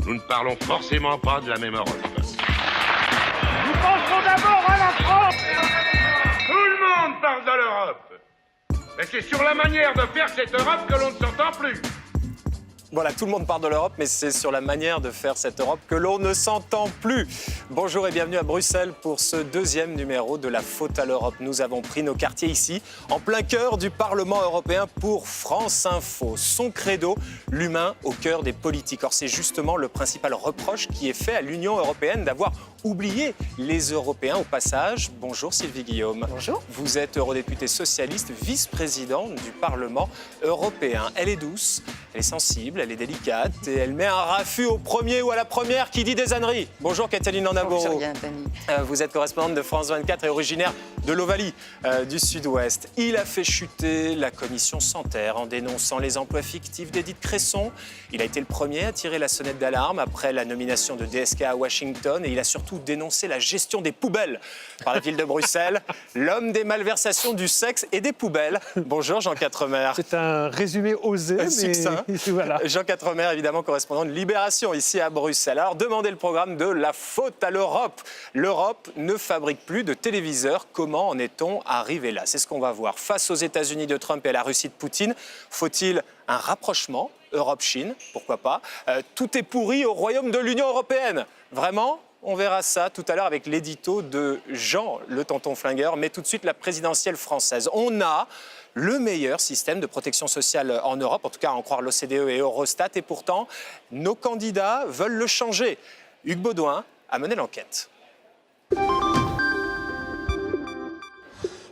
nous ne parlons forcément pas de la même Europe. Nous pensons d'abord à la France. Tout le monde parle de l'Europe. Mais c'est sur la manière de faire cette Europe que l'on ne s'entend plus. Voilà, tout le monde parle de l'Europe, mais c'est sur la manière de faire cette Europe que l'on ne s'entend plus. Bonjour et bienvenue à Bruxelles pour ce deuxième numéro de La Faute à l'Europe. Nous avons pris nos quartiers ici, en plein cœur du Parlement européen pour France Info. Son credo, l'humain au cœur des politiques. Or, c'est justement le principal reproche qui est fait à l'Union européenne d'avoir oublié les Européens au passage. Bonjour Sylvie Guillaume. Bonjour. Vous êtes eurodéputée socialiste, vice-présidente du Parlement européen. Elle est douce, elle est sensible, elle est délicate et elle met un raffut au premier ou à la première qui dit des âneries. Bonjour Kathleen Landaburu. Bonjour Yann Tani. Vous êtes correspondante de France 24 et originaire de l'Ovalie du Sud-Ouest. Il a fait chuter la commission Santer en dénonçant les emplois fictifs d'Édith Cresson. Il a été le premier à tirer la sonnette d'alarme après la nomination de DSK à Washington et il a surtout dénoncé la gestion des poubelles par la ville de Bruxelles. L'homme des malversations du sexe et des poubelles. Bonjour Jean Quatremer. C'est un résumé osé, mais succinct. Voilà. Jean Quatremer, évidemment, correspondant de Libération ici à Bruxelles. Alors, demandez le programme de La Faute à l'Europe. L'Europe ne fabrique plus de téléviseurs. Comment en est-on arrivé là? C'est ce qu'on va voir. Face aux États-Unis de Trump et à la Russie de Poutine, faut-il un rapprochement Europe-Chine? Pourquoi pas? Tout est pourri au royaume de l'Union européenne. Vraiment? On verra ça tout à l'heure avec l'édito de Jean, le tonton flingueur. Mais tout de suite, la présidentielle française. On a le meilleur système de protection sociale en Europe, en tout cas à en croire l'OCDE et Eurostat. Et pourtant, nos candidats veulent le changer. Hugues Baudouin a mené l'enquête.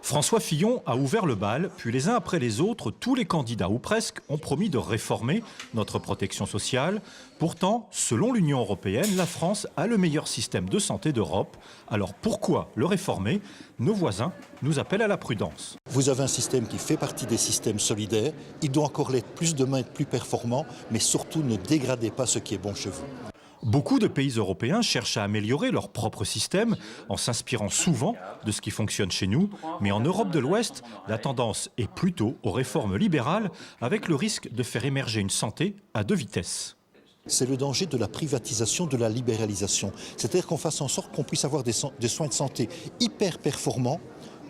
François Fillon a ouvert le bal, puis les uns après les autres, tous les candidats, ou presque, ont promis de réformer notre protection sociale. Pourtant, selon l'Union européenne, la France a le meilleur système de santé d'Europe. Alors pourquoi le réformer? Nos voisins nous appellent à la prudence. Vous avez un système qui fait partie des systèmes solidaires. Il doit encore l'être plus demain, être plus performant, mais surtout ne dégradez pas ce qui est bon chez vous. Beaucoup de pays européens cherchent à améliorer leur propre système en s'inspirant souvent de ce qui fonctionne chez nous. Mais en Europe de l'Ouest, la tendance est plutôt aux réformes libérales avec le risque de faire émerger une santé à deux vitesses. C'est le danger de la privatisation, de la libéralisation. C'est-à-dire qu'on fasse en sorte qu'on puisse avoir des soins de santé hyper performants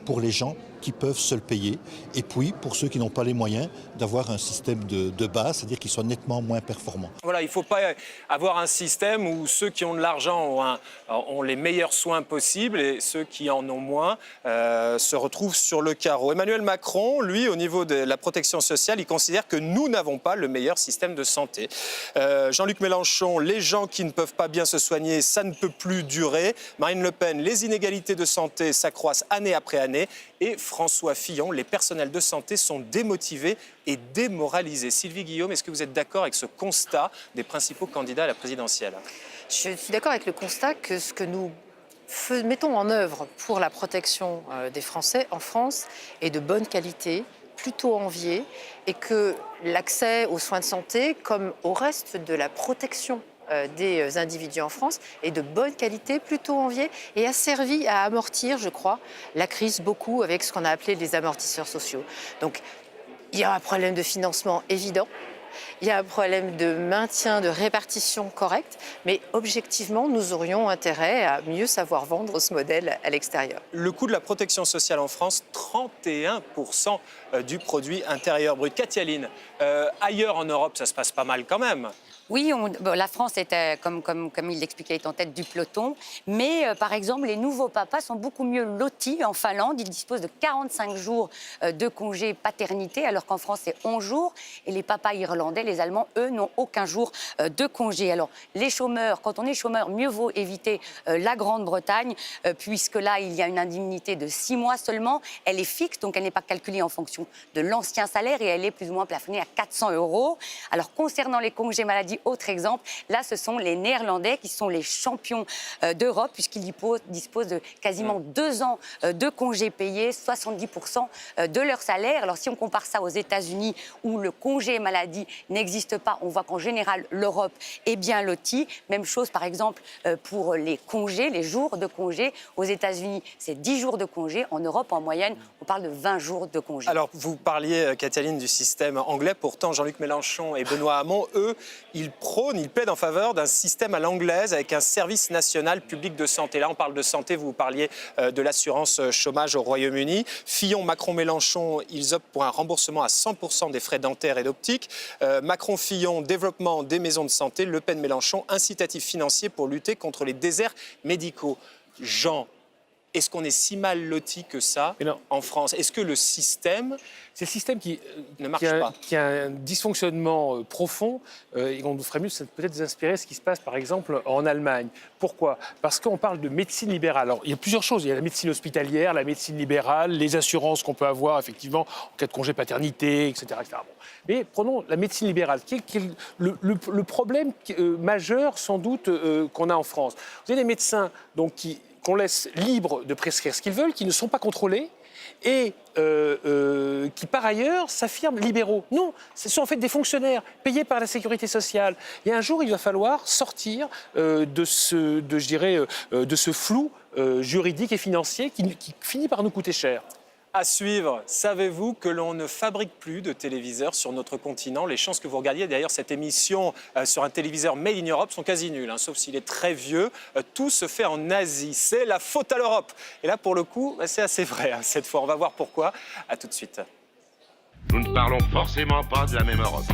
pour les gens qui peuvent se le payer, et puis pour ceux qui n'ont pas les moyens d'avoir un système de base, c'est-à-dire qu'il soit nettement moins performant. Voilà, il ne faut pas avoir un système où ceux qui ont de l'argent ont les meilleurs soins possibles et ceux qui en ont moins se retrouvent sur le carreau. Emmanuel Macron, lui, au niveau de la protection sociale, il considère que nous n'avons pas le meilleur système de santé. Jean-Luc Mélenchon, les gens qui ne peuvent pas bien se soigner, ça ne peut plus durer. Marine Le Pen, les inégalités de santé s'accroissent année après année. Et François Fillon, les personnels de santé sont démotivés et démoralisés. Sylvie Guillaume, est-ce que vous êtes d'accord avec ce constat des principaux candidats à la présidentielle? Je suis d'accord avec le constat que ce que nous mettons en œuvre pour la protection des Français en France est de bonne qualité, plutôt envié, et que l'accès aux soins de santé, comme au reste de la protection des individus en France est de bonne qualité, plutôt enviée, et a servi à amortir, je crois, la crise beaucoup avec ce qu'on a appelé les amortisseurs sociaux. Donc, il y a un problème de financement évident, il y a un problème de maintien, de répartition correcte, mais objectivement, nous aurions intérêt à mieux savoir vendre ce modèle à l'extérieur. Le coût de la protection sociale en France, 31% du produit intérieur brut. Kathleen, ailleurs en Europe, ça se passe pas mal quand même. Oui, la France, est, comme il l'expliquait, est en tête du peloton. Mais, par exemple, les nouveaux papas sont beaucoup mieux lotis en Finlande. Ils disposent de 45 jours de congé paternité, alors qu'en France, c'est 11 jours. Et les papas irlandais, les Allemands, eux, n'ont aucun jour de congé. Alors, les chômeurs, quand on est chômeur, mieux vaut éviter la Grande-Bretagne, puisque là, il y a une indemnité de 6 mois seulement. Elle est fixe, donc elle n'est pas calculée en fonction de l'ancien salaire et elle est plus ou moins plafonnée à 400 €. Alors, concernant les congés maladie, autre exemple, là, ce sont les Néerlandais qui sont les champions d'Europe, puisqu'ils disposent de quasiment 2 ans de congés payés, 70% de leur salaire. Alors, si on compare ça aux États-Unis, où le congé maladie n'existe pas, on voit qu'en général, l'Europe est bien lotie. Même chose, par exemple, pour les congés, les jours de congé. Aux États-Unis, c'est 10 jours de congé. En Europe, en moyenne, on parle de 20 jours de congé. Alors, vous parliez, Kathleen, du système anglais. Pourtant, Jean-Luc Mélenchon et Benoît Hamon, eux, ils il prône, il plaide en faveur d'un système à l'anglaise avec un service national public de santé. Là, on parle de santé, vous parliez de l'assurance chômage au Royaume-Uni. Fillon, Macron, Mélenchon, ils optent pour un remboursement à 100% des frais dentaires et d'optique. Macron, Fillon, développement des maisons de santé. Le Pen, Mélenchon, incitatif financier pour lutter contre les déserts médicaux. Jean, est-ce qu'on est si mal loti que ça en France? Est-ce que le système... C'est le système qui ne marche pas. Qui a un dysfonctionnement profond et on ferait mieux peut-être de s'inspirer ce qui se passe par exemple en Allemagne. Pourquoi? Parce qu'on parle de médecine libérale. Alors il y a plusieurs choses. Il y a la médecine hospitalière, la médecine libérale, les assurances qu'on peut avoir effectivement en cas de congé paternité, etc. etc. Bon. Mais prenons la médecine libérale, qui est le problème majeur sans doute qu'on a en France. Vous avez des médecins qu'on laisse libres de prescrire ce qu'ils veulent, qui ne sont pas contrôlés et qui, par ailleurs, s'affirment libéraux. Non, ce sont en fait des fonctionnaires payés par la sécurité sociale. Et un jour, il va falloir sortir de ce flou juridique et financier qui finit par nous coûter cher. À suivre, savez-vous que l'on ne fabrique plus de téléviseurs sur notre continent? Les chances que vous regardiez d'ailleurs cette émission sur un téléviseur Made in Europe sont quasi nulles, sauf s'il est très vieux. Tout se fait en Asie. C'est la faute à l'Europe. Et là, pour le coup, c'est assez vrai cette fois. On va voir pourquoi. À tout de suite. Nous ne parlons forcément pas de la même Europe.